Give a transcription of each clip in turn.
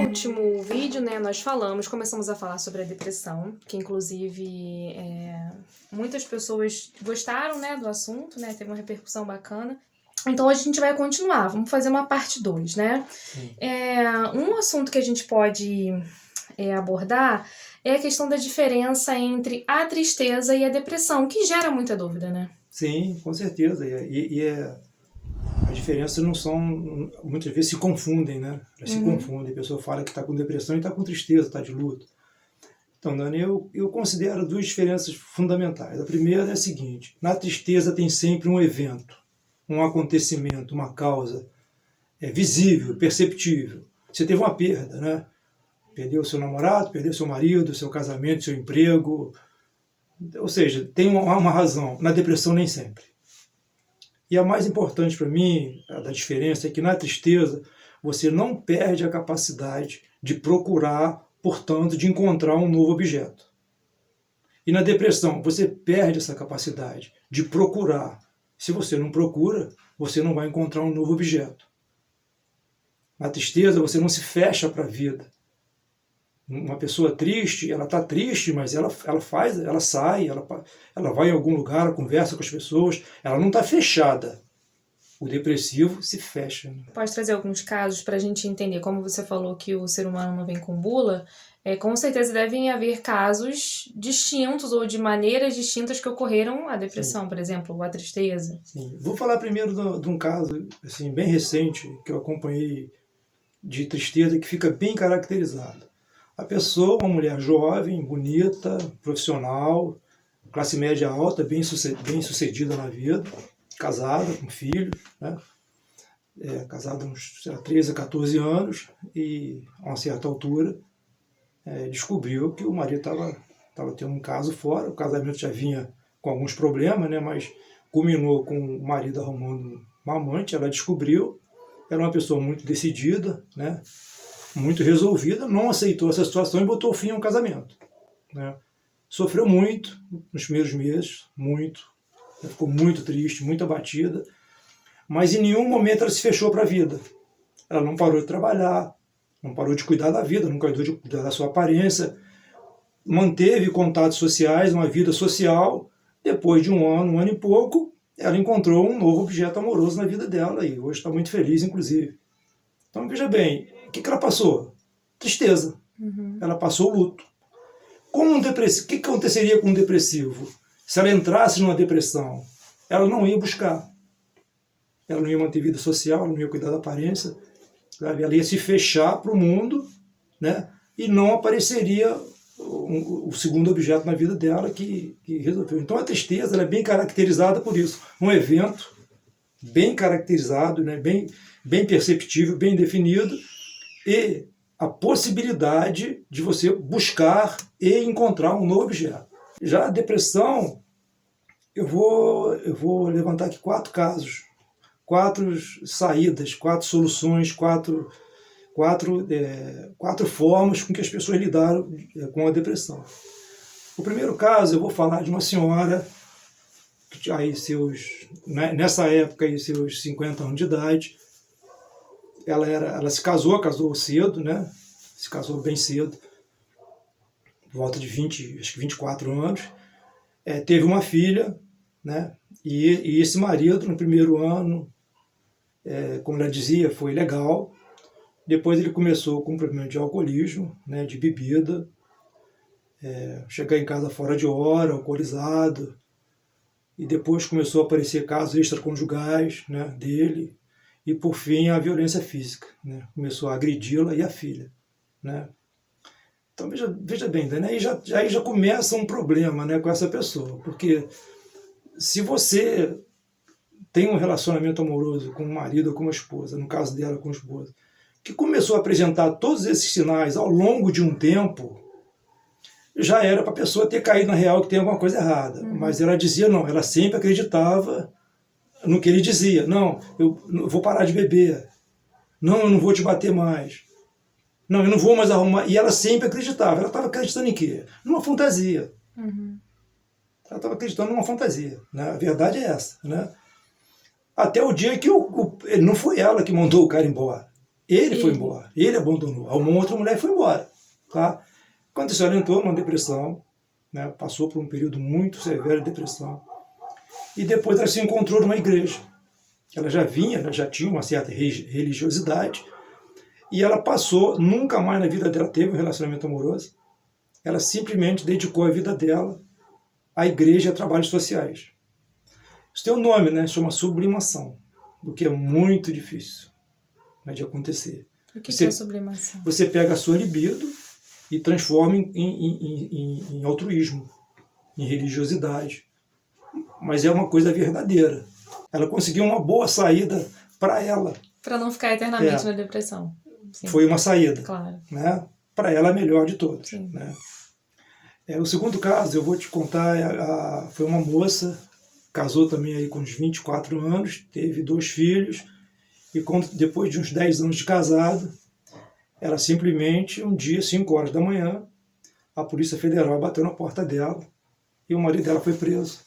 último vídeo, né, nós começamos a falar sobre a depressão, que inclusive muitas pessoas gostaram, né, do assunto, né, teve uma repercussão bacana. Então hoje a gente vai continuar, vamos fazer uma parte 2, né? Um assunto que a gente pode abordar é a questão da diferença entre a tristeza e a depressão, que gera muita dúvida, né? Sim, com certeza. As diferenças não são, muitas vezes se confundem, né? Elas se confundem. A pessoa fala que está com depressão e está com tristeza, está de luto. Então, Dani, eu considero duas diferenças fundamentais. A primeira é a seguinte: na tristeza tem sempre um evento, um acontecimento, uma causa visível, perceptível. Você teve uma perda, né? Perdeu seu namorado, perdeu seu marido, seu casamento, seu emprego. Ou seja, tem uma razão. Na depressão, nem sempre. E a mais importante para mim, da diferença, é que na tristeza você não perde a capacidade de procurar, portanto, de encontrar um novo objeto. E na depressão você perde essa capacidade de procurar. Se você não procura, você não vai encontrar um novo objeto. Na tristeza você não se fecha para a vida. Uma pessoa triste, ela está triste, mas ela sai, ela vai em algum lugar, ela conversa com as pessoas, ela não está fechada. O depressivo se fecha. Pode trazer alguns casos para a gente entender, como você falou que o ser humano não vem com bula, com certeza devem haver casos distintos ou de maneiras distintas que ocorreram a depressão, Sim. Por exemplo, ou a tristeza. Sim. Vou falar primeiro de um caso assim, bem recente que eu acompanhei de tristeza que fica bem caracterizado. A pessoa, uma mulher jovem, bonita, profissional, classe média alta, bem sucedida na vida, casada, com filhos, né? Casada há uns 13 a 14 anos e, a uma certa altura, descobriu que o marido estava tendo um caso fora. O casamento já vinha com alguns problemas, né? Mas culminou com o marido arrumando uma amante. Ela descobriu, era uma pessoa muito decidida, né? Muito resolvida, não aceitou essa situação e botou fim ao casamento, né? Sofreu muito nos primeiros meses, muito, ficou muito triste, muito abatida, mas em nenhum momento ela se fechou para a vida. Ela não parou de trabalhar, não parou de cuidar da vida, não parou de cuidar da sua aparência, manteve contatos sociais, uma vida social. Depois de um ano e pouco, ela encontrou um novo objeto amoroso na vida dela e hoje está muito feliz, inclusive. Então, veja bem, o que ela passou? Tristeza. Ela passou luto. O que aconteceria com um depressivo? Se ela entrasse numa depressão, ela não ia buscar. Ela não ia manter vida social, ela não ia cuidar da aparência. Sabe? Ela ia se fechar para o mundo, né? E não apareceria o segundo objeto na vida dela que resolveu. Então, a tristeza ela é bem caracterizada por isso. Um evento bem caracterizado, né? Bem perceptível, bem definido, e a possibilidade de você buscar e encontrar um novo objeto. Já a depressão, eu vou levantar aqui 4 casos, 4 saídas, 4 soluções, 4 formas com que as pessoas lidaram com a depressão. O primeiro caso, eu vou falar de uma senhora aí nessa época, aí, seus 50 anos de idade. Ela se casou cedo, né? Se casou bem cedo, por volta de 24 anos. Teve uma filha, né? E esse marido, no primeiro ano, como ela dizia, foi legal. Depois ele começou com um problema de alcoolismo, né? De bebida, chegar em casa fora de hora, alcoolizado. E depois começou a aparecer casos extraconjugais, né? Dele. E, por fim, a violência física, né? Começou a agredi-la e a filha, né? Então, veja bem, né? Aí já começa um problema, né, com essa pessoa. Porque se você tem um relacionamento amoroso com o marido ou com a esposa, no caso dela com a esposa, que começou a apresentar todos esses sinais ao longo de um tempo, já era para a pessoa ter caído na real que tem alguma coisa errada. Mas ela dizia não, ela sempre acreditava no que ele dizia. Não, eu vou parar de beber. Não, eu não vou te bater mais. Não, eu não vou mais arrumar. E ela sempre acreditava. Ela estava acreditando em quê? Numa fantasia. Ela estava acreditando numa fantasia, né? A verdade é essa, né? Até o dia que não foi ela que mandou o cara embora. Ele foi embora, ele abandonou. Uma outra mulher foi embora. Tá? Quando isso, ela entrou numa depressão, né? Passou por um período muito severo de depressão. E depois ela se encontrou numa igreja. Ela já tinha uma certa religiosidade. E ela passou, nunca mais na vida dela teve um relacionamento amoroso. Ela simplesmente dedicou a vida dela à igreja e a trabalhos sociais. Isso tem um nome, né? Chama sublimação, o que é muito difícil, né, de acontecer. O que é sublimação? Você pega a sua libido e transforma em altruísmo, em religiosidade. Mas é uma coisa verdadeira. Ela conseguiu uma boa saída para ela. Para não ficar eternamente na depressão. Sim. Foi uma saída. Claro. Né? Para ela, a melhor de todas. Né? O segundo caso, eu vou te contar, foi uma moça, casou também aí com uns 24 anos, teve 2 filhos, e depois de uns 10 anos de casado, ela simplesmente, um dia, 5 horas da manhã, a Polícia Federal bateu na porta dela e o marido dela foi preso.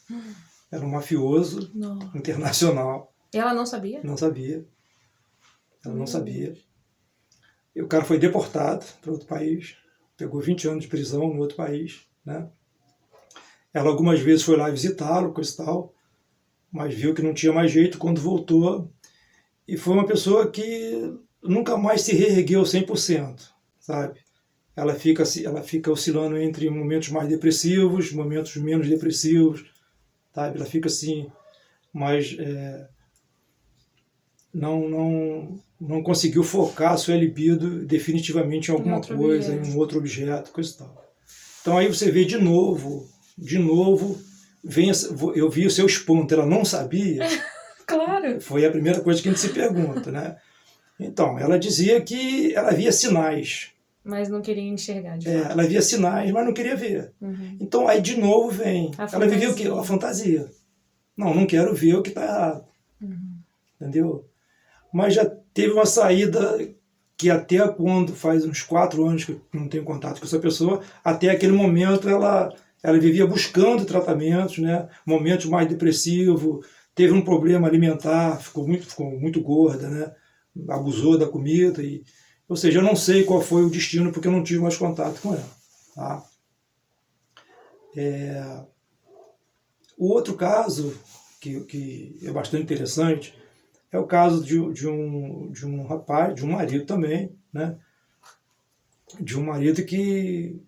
Era um mafioso internacional. E ela não sabia? Não sabia. Ela não sabia. E o cara foi deportado para outro país, pegou 20 anos de prisão no outro país. Né? Ela algumas vezes foi lá visitá-lo, coisa e tal, mas viu que não tinha mais jeito quando voltou. E foi uma pessoa que nunca mais se reergueu 100%, sabe? Ela fica oscilando entre momentos mais depressivos, momentos menos depressivos, sabe? Ela fica assim, mas não conseguiu focar a sua libido definitivamente em alguma coisa, em um outro objeto, coisa e tal. Então aí você vê de novo, eu vi o seu espanto, ela não sabia. Claro. Foi a primeira coisa que a gente se pergunta, né? Então, ela dizia que ela via sinais. Mas não queria enxergar, de fato. Ela via sinais, mas não queria ver. Uhum. Então, aí de novo vem. Ela vivia o quê? A fantasia. Não quero ver o que está errado. Uhum. Entendeu? Mas já teve uma saída que até quando faz uns 4 anos que eu não tenho contato com essa pessoa, até aquele momento ela vivia buscando tratamentos, né? Momentos mais depressivos, teve um problema alimentar, ficou muito gorda, né? Abusou da comida. Ou seja, eu não sei qual foi o destino porque eu não tive mais contato com ela. Tá? O outro caso, que é bastante interessante, é o caso de um rapaz, de um marido também, né? De um marido que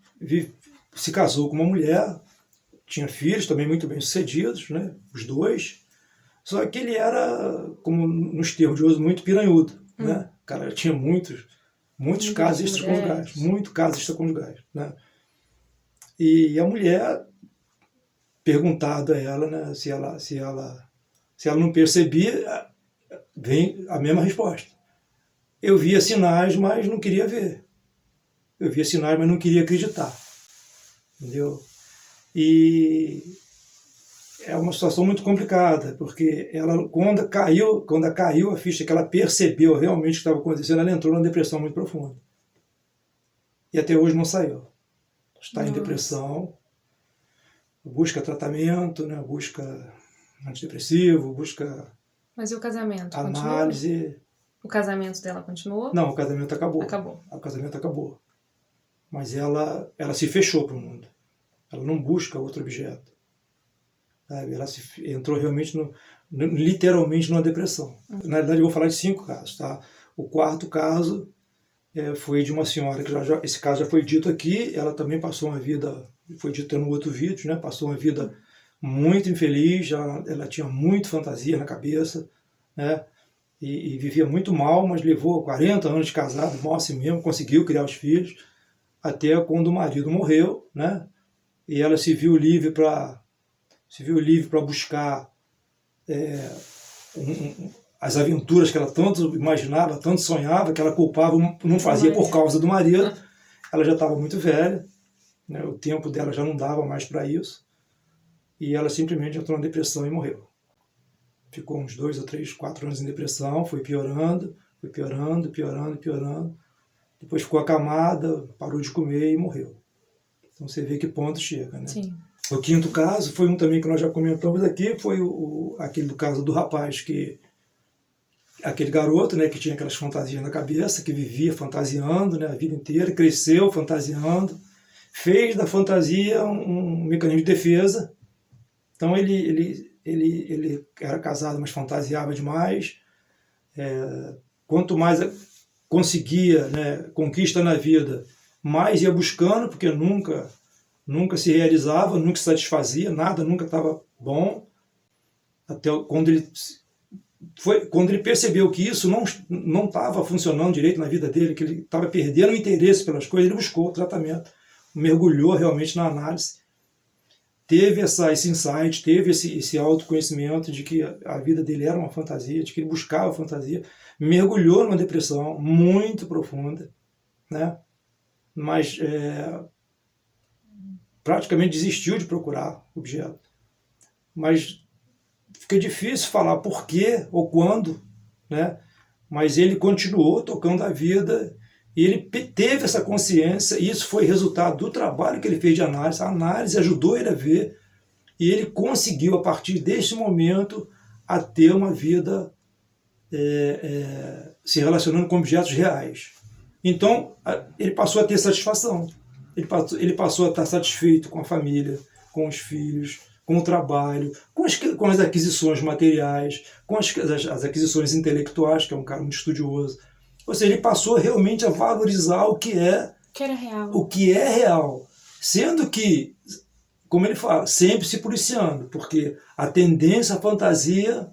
se casou com uma mulher, tinha filhos também muito bem sucedidos, né? Os 2. Só que ele era, como nos termos de hoje, muito piranhudo. Né? O cara tinha muitos casos extraconjugais. Muitos casos extraconjugais. Né? E a mulher, perguntado a ela, né, se ela não percebia, vem a mesma resposta. Eu via sinais, mas não queria ver. Eu via sinais, mas não queria acreditar. Entendeu? E é uma situação muito complicada, porque ela, quando caiu a ficha, que ela percebeu realmente o que estava acontecendo, ela entrou numa depressão muito profunda. E até hoje não saiu. Está em depressão, busca tratamento, né? Busca antidepressivo, busca... Mas e o casamento? Análise. Continua? O casamento dela continuou? Não, o casamento acabou. Acabou. O casamento acabou. Mas ela se fechou para o mundo. Ela não busca outro objeto. Ela entrou realmente, literalmente, numa depressão. Na verdade, eu vou falar de 5 casos. Tá? O 4º caso foi de uma senhora, que esse caso já foi dito aqui, ela também passou uma vida, foi dito no outro vídeo, né? Passou uma vida muito infeliz, ela tinha muito fantasia na cabeça, né? E vivia muito mal, mas levou 40 anos de casado, mal assim mesmo, conseguiu criar os filhos, até quando o marido morreu, né? E ela se viu livre para buscar as aventuras que ela tanto imaginava, tanto sonhava, que ela culpava, não fazia por causa do marido. Ela já estava muito velha, né? O tempo dela já não dava mais para isso, e ela simplesmente entrou na depressão e morreu. Ficou uns 2 ou 3, 4 anos em depressão, foi piorando, piorando. Depois ficou acamada, parou de comer e morreu. Então você vê que ponto chega, né? Sim. O 5º caso foi um também que nós já comentamos aqui, foi aquele do caso do rapaz que aquele garoto, né, que tinha aquelas fantasias na cabeça, que vivia fantasiando, né, a vida inteira, cresceu fantasiando, fez da fantasia um mecanismo de defesa. Então ele era casado, mas fantasiava demais. Quanto mais conseguia, né, conquista na vida, mais ia buscando, porque nunca se realizava, nunca se satisfazia, nada nunca estava bom. Até quando ele percebeu que isso não estava funcionando direito na vida dele, que ele estava perdendo o interesse pelas coisas, ele buscou o tratamento, mergulhou realmente na análise, teve esse insight, teve esse autoconhecimento de que a vida dele era uma fantasia, de que ele buscava fantasia, mergulhou numa depressão muito profunda, né? Mas praticamente desistiu de procurar objeto. Mas fica difícil falar por quê ou quando, né? Mas ele continuou tocando a vida e ele teve essa consciência, e isso foi resultado do trabalho que ele fez de análise. A análise ajudou ele a ver, e ele conseguiu, a partir desse momento, a ter uma vida se relacionando com objetos reais. Então, ele passou a ter satisfação. Ele passou a estar satisfeito com a família, com os filhos, com o trabalho, com as aquisições materiais, com as aquisições intelectuais, que é um cara muito estudioso. Ou seja, ele passou realmente a valorizar o que é real. O que é real. Sendo que, como ele fala, sempre se policiando, porque a tendência à fantasia,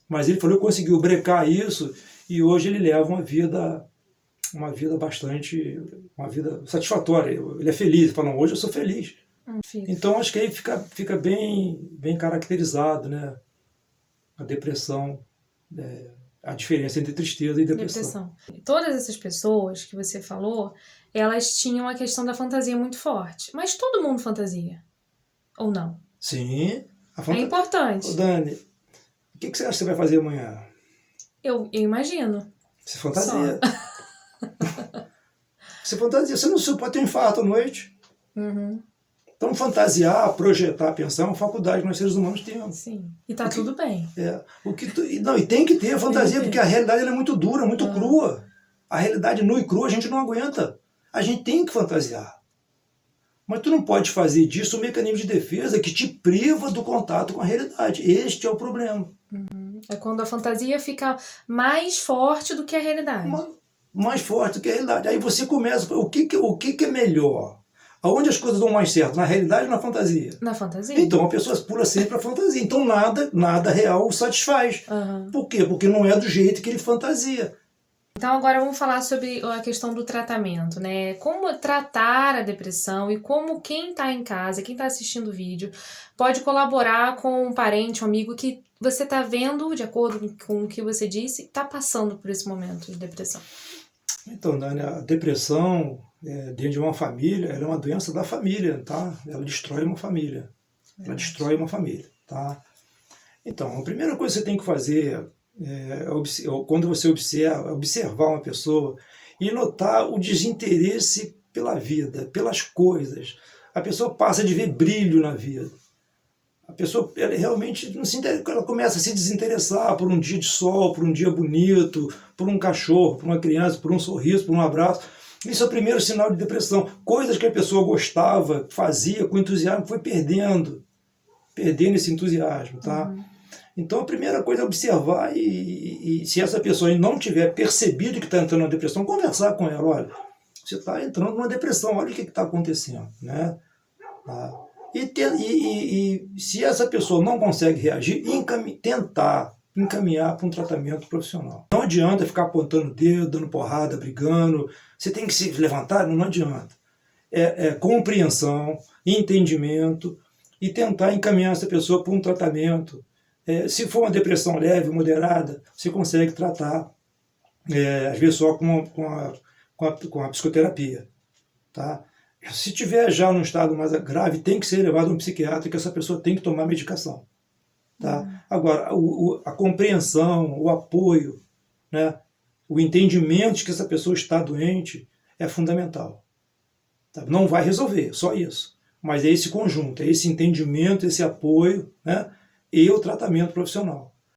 mas ele falou que conseguiu brecar isso, e hoje ele leva uma vida satisfatória. Ele é feliz, ele fala, hoje eu sou feliz. Então acho que aí fica bem caracterizado, né, a depressão, a diferença entre tristeza e depressão. Todas essas pessoas que você falou, elas tinham a questão da fantasia muito forte. Mas todo mundo fantasia? Ou não? Sim. É importante. Ô, Dani, o que você acha que você vai fazer amanhã? Eu imagino. Você fantasia. Você fantasia. Você pode ter um infarto à noite. Uhum. Então, fantasiar, projetar, pensar é uma faculdade que nós seres humanos temos. Sim. E tá tudo bem. E tem que ter a fantasia, porque a realidade ela é muito dura, muito crua. A realidade nua e crua a gente não aguenta. A gente tem que fantasiar. Mas tu não pode fazer disso um mecanismo de defesa que te priva do contato com a realidade. Este é o problema. Uhum. É quando a fantasia fica mais forte do que a realidade. Mais forte do que a realidade. Aí você começa, o que é melhor? Aonde as coisas dão mais certo? Na realidade ou na fantasia? Na fantasia. Então a pessoa pula sempre para a fantasia. Então nada real o satisfaz. Uhum. Por quê? Porque não é do jeito que ele fantasia. Então agora vamos falar sobre a questão do tratamento, né? Como tratar a depressão e como quem está em casa, quem está assistindo o vídeo, pode colaborar com um parente, um amigo que você está vendo, de acordo com o que você disse, está passando por esse momento de depressão. Então, Dani, a depressão dentro de uma família, ela é uma doença da família, tá? Ela destrói uma família. Ela destrói uma família, tá? Então, a primeira coisa que você tem que fazer quando você observar uma pessoa e notar o desinteresse pela vida, pelas coisas. A pessoa passa de ver brilho na vida. A pessoa ela realmente não se interessa, ela começa a se desinteressar por um dia de sol, por um dia bonito, por um cachorro, por uma criança, por um sorriso, por um abraço. Isso é o primeiro sinal de depressão. Coisas que a pessoa gostava, fazia com entusiasmo, foi perdendo esse entusiasmo, tá? Uhum. Então a primeira coisa é observar e se essa pessoa não tiver percebido que está entrando na depressão, conversar com ela, olha, você está entrando numa depressão, olha o que está acontecendo, né? Tá? E se essa pessoa não consegue reagir, tentar encaminhar para um tratamento profissional. Não adianta ficar apontando o dedo, dando porrada, brigando, você tem que se levantar, não adianta. Compreensão, entendimento e tentar encaminhar essa pessoa para um tratamento. Se for uma depressão leve, moderada, você consegue tratar, às vezes só com a psicoterapia. Tá? Se tiver já num estado mais grave, tem que ser levado a um psiquiatra, que essa pessoa tem que tomar medicação. Tá? Agora, a compreensão, o apoio, né, o entendimento de que essa pessoa está doente é fundamental. Tá? Não vai resolver, só isso. Mas é esse conjunto, é esse entendimento, esse apoio, né, e o tratamento profissional.